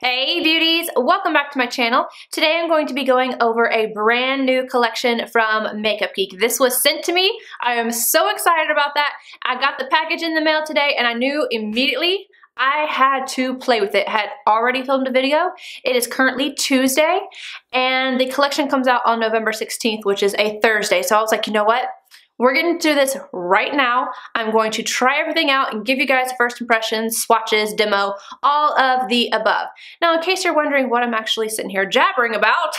Hey beauties, welcome back to my channel. Today I'm going to be going over a brand new collection from Makeup Geek. This was sent to me. I am so excited about that. I got the package in the mail today and I knew immediately I had to play with it. I had already filmed a video. It is currently Tuesday and the collection comes out on November 16th, which is a Thursday. So I was like, you know what? We're going to do this right now. I'm going to try everything out and give you guys first impressions, swatches, demo, all of the above. Now, in case you're wondering what I'm actually sitting here jabbering about,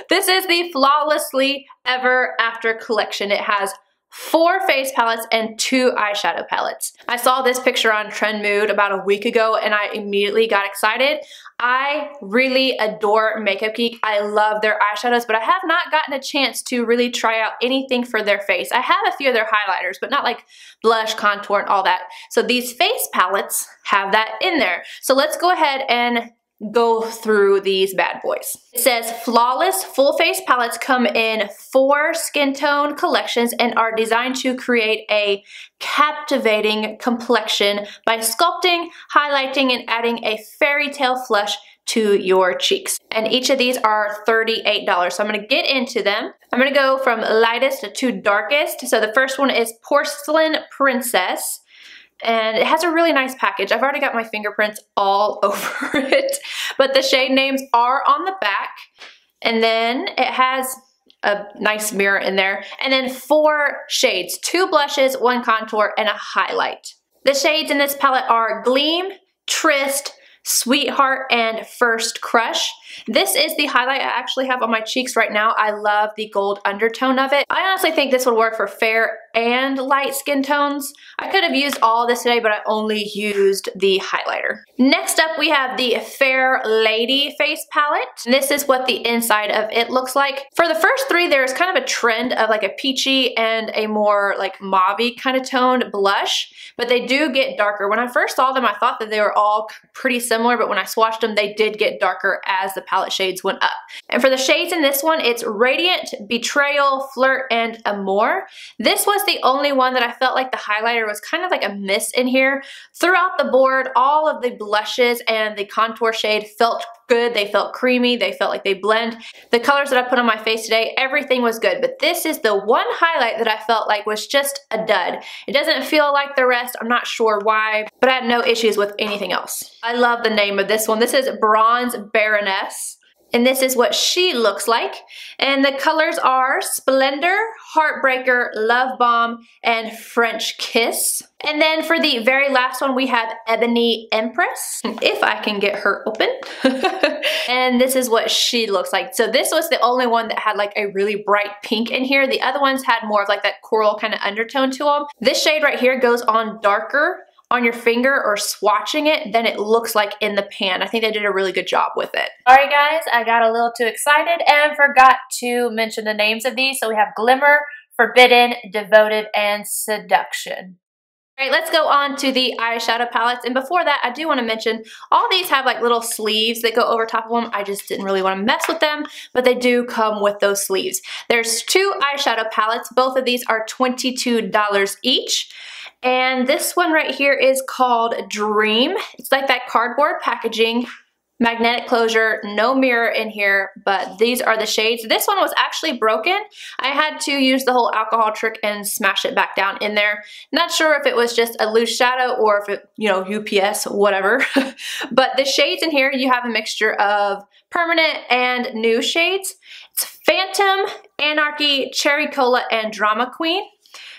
this is the Flawlessly Ever After collection. It has 4 face palettes and 2 eyeshadow palettes. I saw this picture on Trend Mood about a week ago and I immediately got excited. I really adore Makeup Geek. I love their eyeshadows, but I have not gotten a chance to really try out anything for their face. I have a few of their highlighters, but not like blush, contour, and all that. So these face palettes have that in there. So let's go ahead and go through these bad boys. It says flawless full face palettes come in 4 skin tone collections and are designed to create a captivating complexion by sculpting, highlighting, and adding a fairy tale flush to your cheeks. And each of these are $38. So I'm gonna get into them. I'm gonna go from lightest to darkest. So the first one is Porcelain Princess. And it has a really nice package. I've already got my fingerprints all over it, but the shade names are on the back. And then it has a nice mirror in there. And then 4 shades, 2 blushes, 1 contour, and a highlight. The shades in this palette are Gleam, Tryst, Sweetheart, and First Crush. This is the highlight I actually have on my cheeks right now. I love the gold undertone of it. I honestly think this would work for fair and light skin tones. I could have used all this today, but I only used the highlighter. Next up, we have the Fair Lady face palette. This is what the inside of it looks like. For the first 3, there's kind of a trend of like a peachy and a more like mauve-y kind of toned blush, but they do get darker. When I first saw them, I thought that they were all pretty similar, but when I swatched them, they did get darker as the palette shades went up. And for the shades in this one, it's Radiant, Betrayal, Flirt, and Amour. This was the only one that I felt like the highlighter was kind of like a miss in here. Throughout the board, all of the blushes and the contour shade felt good. They felt creamy. They felt like they blend. The colors that I put on my face today, everything was good, but this is the one highlight that I felt like was just a dud. It doesn't feel like the rest. I'm not sure why, but I had no issues with anything else. I love the name of this one. This is Bronze Baroness. And this is what she looks like. And the colors are Splendor, Heartbreaker, Love Bomb, and French Kiss. And then for the very last one, we have Ebony Empress, if I can get her open. And this is what she looks like. So this was the only one that had like a really bright pink in here. The other ones had more of like that coral kind of undertone to them. This shade right here goes on darker on your finger or swatching it than it looks like in the pan. I think they did a really good job with it. Alright guys, I got a little too excited and forgot to mention the names of these. So we have Glimmer, Forbidden, Devoted, and Seduction. Alright, let's go on to the eyeshadow palettes. And before that, I do want to mention all these have like little sleeves that go over top of them. I just didn't really want to mess with them, but they do come with those sleeves. There's 2 eyeshadow palettes. Both of these are $22 each. And this one right here is called Dream. It's like that cardboard packaging, magnetic closure, no mirror in here, but these are the shades. This one was actually broken. I had to use the whole alcohol trick and smash it back down in there. Not sure if it was just a loose shadow or if it, you know, UPS, whatever. But the shades in here, you have a mixture of permanent and new shades. It's Phantom, Anarchy, Cherry Cola, and Drama Queen.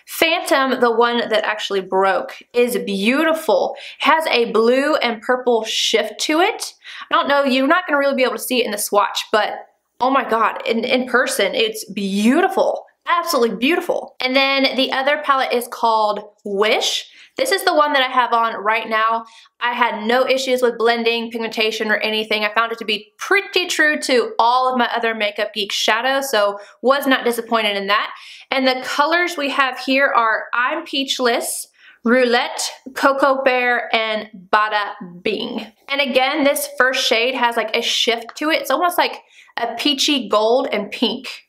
Phantom, the one that actually broke, is beautiful. It has a blue and purple shift to it. I don't know, you're not going to really be able to see it in the swatch, but oh my god, in person, it's beautiful. Absolutely beautiful. And then the other palette is called Wish. This is the one that I have on right now. I had no issues with blending, pigmentation, or anything. I found it to be pretty true to all of my other Makeup Geek shadows, so was not disappointed in that. And the colors we have here are I'm Peachless, Roulette, Cocoa Bear, and Bada Bing. And again, this first shade has like a shift to it. It's almost like a peachy gold and pink.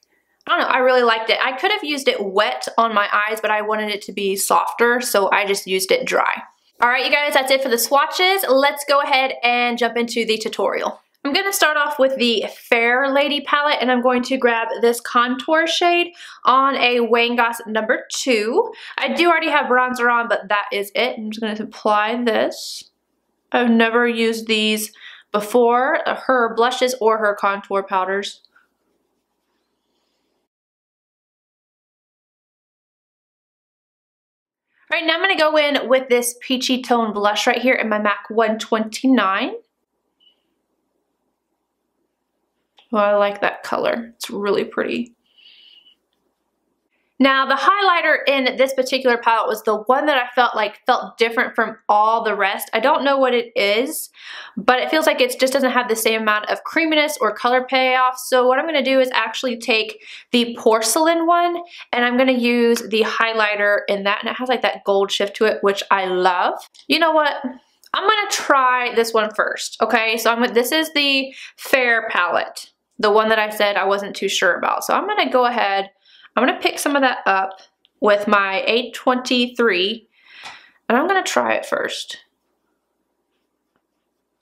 I don't know, I really liked it. I could have used it wet on my eyes, but I wanted it to be softer, so I just used it dry. Alright you guys, that's it for the swatches. Let's go ahead and jump into the tutorial. I'm going to start off with the Fair Lady palette, and I'm going to grab this contour shade on a Wayne Goss number 2. I do already have bronzer on, but that is it. I'm just going to apply this. I've never used these before, her blushes or her contour powders. Alright, now I'm going to go in with this peachy tone blush right here in my MAC 129. Oh, I like that color. It's really pretty. Now, the highlighter in this particular palette was the one that I felt different from all the rest. I don't know what it is, but it feels like it just doesn't have the same amount of creaminess or color payoff. So what I'm going to do is actually take the Porcelain one, and I'm going to use the highlighter in that, and it has like that gold shift to it, which I love. You know what? I'm going to try this one first, okay? So this is the Fair palette, the one that I said I wasn't too sure about. So I'm going to go ahead. I'm going to pick some of that up with my 823, and I'm going to try it first.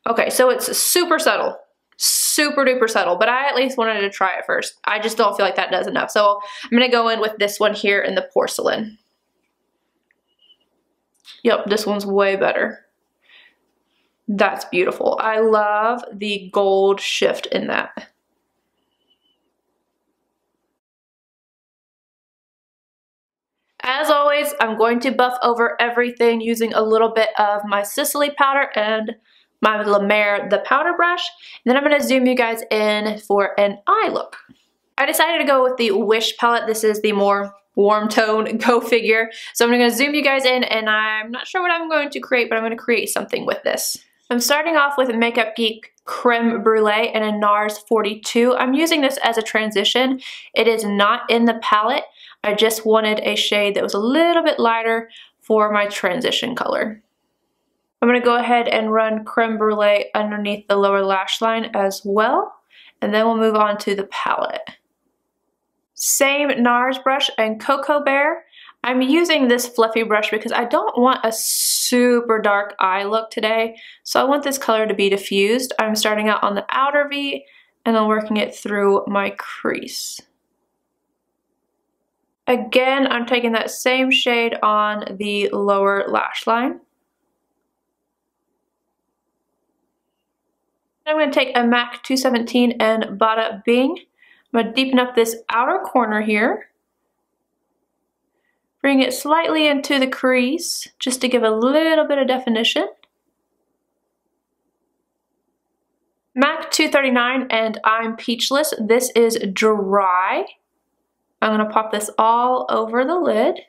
Okay, so it's super subtle, super duper subtle, but I at least wanted to try it first. I just don't feel like that does enough. So I'm going to go in with this one here in the Porcelain. Yep, this one's way better. That's beautiful. I love the gold shift in that. As always, I'm going to buff over everything using a little bit of my Sicily powder and my La Mer, the powder brush. And then I'm going to zoom you guys in for an eye look. I decided to go with the Wish palette. This is the more warm tone, go figure. So I'm going to zoom you guys in, and I'm not sure what I'm going to create, but I'm going to create something with this. I'm starting off with a Makeup Geek Creme Brulee in a Nars 42. I'm using this as a transition. It is not in the palette. I just wanted a shade that was a little bit lighter for my transition color. I'm going to go ahead and run Creme Brulee underneath the lower lash line as well, and then we'll move on to the palette. Same Nars brush and Cocoa Bear. I'm using this fluffy brush because I don't want a super dark eye look today, so I want this color to be diffused. I'm starting out on the outer V and then working it through my crease. Again, I'm taking that same shade on the lower lash line. I'm going to take a MAC 217 and Bada Bing. I'm going to deepen up this outer corner here. Bring it slightly into the crease just to give a little bit of definition. MAC 239 and I'm Peachless. This is dry. I'm going to pop this all over the lid.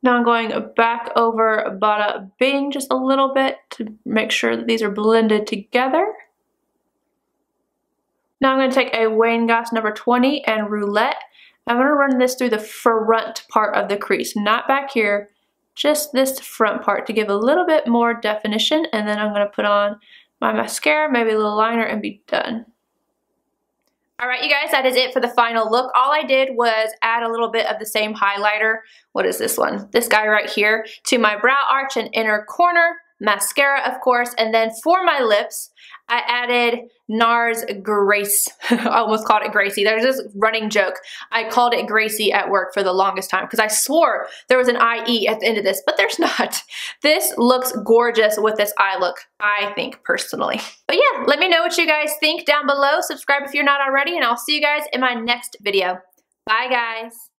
Now I'm going back over Bada Bing just a little bit to make sure that these are blended together. Now I'm going to take a Wayne Goss number 20 and Roulette. I'm going to run this through the front part of the crease, not back here, just this front part to give a little bit more definition, and then I'm going to put on my mascara, maybe a little liner, and be done. Alright you guys, that is it for the final look. All I did was add a little bit of the same highlighter, what is this one? This guy right here, to my brow arch and inner corner, mascara of course, and then for my lips, I added Nars Grace. I almost called it Gracie. There's this running joke. I called it Gracie at work for the longest time because I swore there was an IE at the end of this, but there's not. This looks gorgeous with this eye look, I think, personally. But yeah, let me know what you guys think down below. Subscribe if you're not already, and I'll see you guys in my next video. Bye, guys.